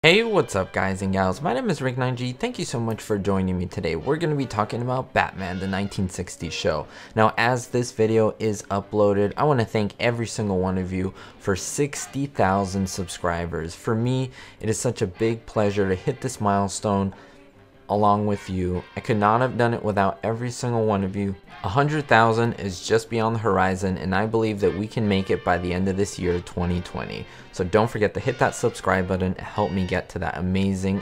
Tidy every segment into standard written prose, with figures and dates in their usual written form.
Hey, what's up guys and gals, my name is Rick9G, thank you so much for joining me today. We're going to be talking about Batman, the 1960s show. Now as this video is uploaded, I want to thank every single one of you for 60,000 subscribers. For me, it is such a big pleasure to hit this milestone along with you. I could not have done it without every single one of you. 100,000 is just beyond the horizon, and I believe that we can make it by the end of this year, 2020. So don't forget to hit that subscribe button and help me get to that amazing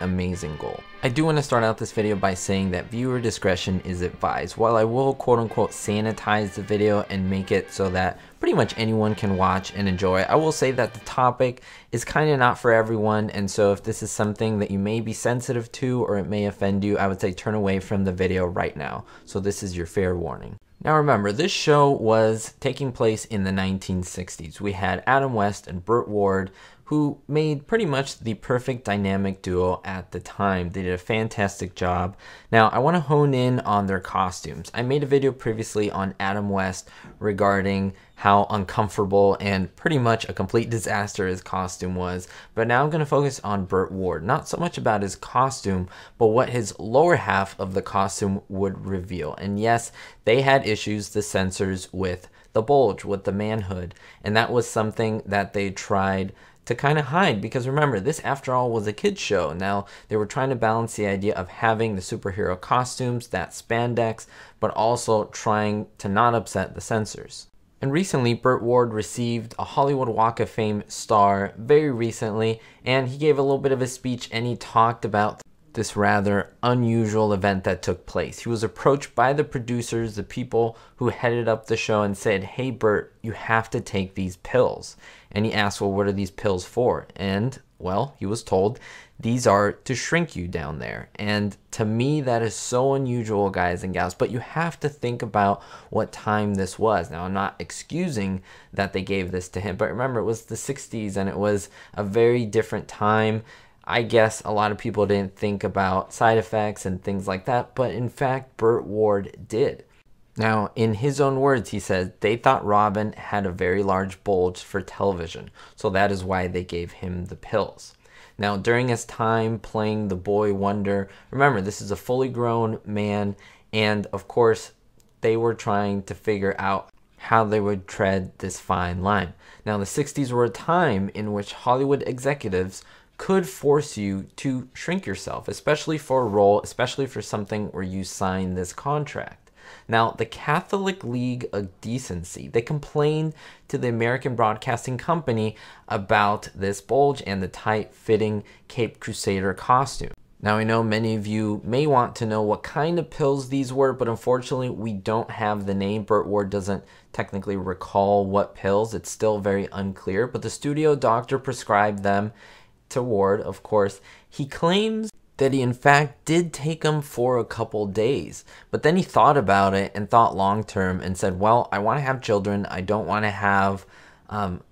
goal. I do want to start out this video by saying that viewer discretion is advised. While I will quote unquote sanitize the video and make it so that pretty much anyone can watch and enjoy, I will say that the topic is kind of not for everyone, and so if this is something that you may be sensitive to or it may offend you, I would say turn away from the video right now. So this is your fair warning. Now remember, this show was taking place in the 1960s. We had Adam West and Burt Ward, who made pretty much the perfect dynamic duo at the time. They did a fantastic job. Now I want to hone in on their costumes. I made a video previously on Adam West regarding how uncomfortable and pretty much a complete disaster his costume was, but now I'm going to focus on Burt Ward. Not so much about his costume, but what his lower half of the costume would reveal. And yes, they had issues, the censors, with the bulge, with the manhood, and that was something that they tried to kind of hide, because remember, this after all was a kids show. Now they were trying to balance the idea of having the superhero costumes, that spandex, but also trying to not upset the censors. And recently, Burt Ward received a Hollywood Walk of Fame star very recently, and he gave a little bit of a speech and he talked about this rather unusual event that took place. He was approached by the producers, the people who headed up the show, and said, "Hey Burt, you have to take these pills." And he asked, well, what are these pills for? And well, he was told, these are to shrink you down there. And to me, that is so unusual, guys and gals, but you have to think about what time this was. Now, I'm not excusing that they gave this to him, but remember, it was the 60s and it was a very different time. I guess a lot of people didn't think about side effects and things like that, but in fact, Burt Ward did. Now, in his own words, he says, they thought Robin had a very large bulge for television, so that is why they gave him the pills. Now, during his time playing the boy wonder, remember, this is a fully grown man, and of course, they were trying to figure out how they would tread this fine line. Now, the 60s were a time in which Hollywood executives could force you to shrink yourself, especially for a role, especially for something where you sign this contract. Now, the Catholic League of Decency, they complained to the American Broadcasting Company about this bulge and the tight-fitting Cape Crusader costume. Now, I know many of you may want to know what kind of pills these were, but unfortunately, we don't have the name. Burt Ward doesn't technically recall what pills. It's still very unclear, but the studio doctor prescribed them to Ward, of course. He claims that he in fact did take them for a couple days, but then he thought about it and thought long term and said, well, I want to have children, I don't want to have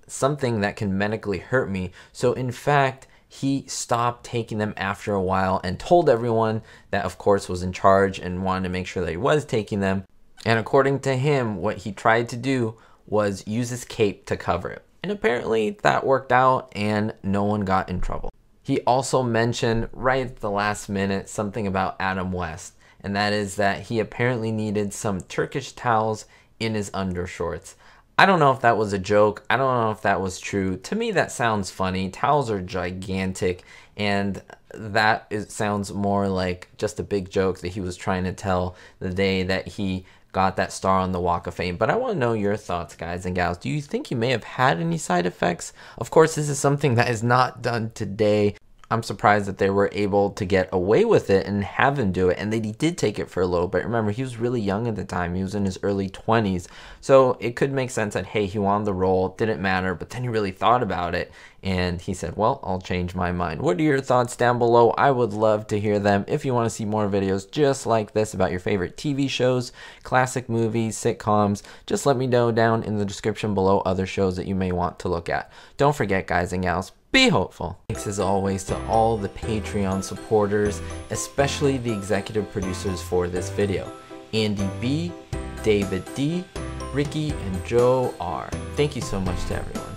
something that can medically hurt me. So in fact, he stopped taking them after a while and told everyone that of course was in charge and wanted to make sure that he was taking them. And according to him, what he tried to do was use his cape to cover it, and apparently that worked out and no one got in trouble. He also mentioned right at the last minute something about Adam West, and that is that he apparently needed some Turkish towels in his undershorts. I don't know if that was a joke. I don't know if that was true. To me, that sounds funny. Towels are gigantic, and sounds more like just a big joke that he was trying to tell the day that he got that star on the Walk of Fame. But I want to know your thoughts, guys and gals. Do you think you may have had any side effects? Of course, this is something that is not done today. I'm surprised that they were able to get away with it and have him do it, and that he did take it for a little bit. Remember, he was really young at the time. He was in his early 20s, so it could make sense that, hey, he wanted the role, didn't matter, but then he really thought about it, and he said, well, I'll change my mind. What are your thoughts down below? I would love to hear them. If you want to see more videos just like this about your favorite TV shows, classic movies, sitcoms, just let me know down in the description below other shows that you may want to look at. Don't forget, guys and gals, be hopeful. Thanks as always to all the Patreon supporters, especially the executive producers for this video, Andy B, David D, Ricky, and Joe R. Thank you so much to everyone.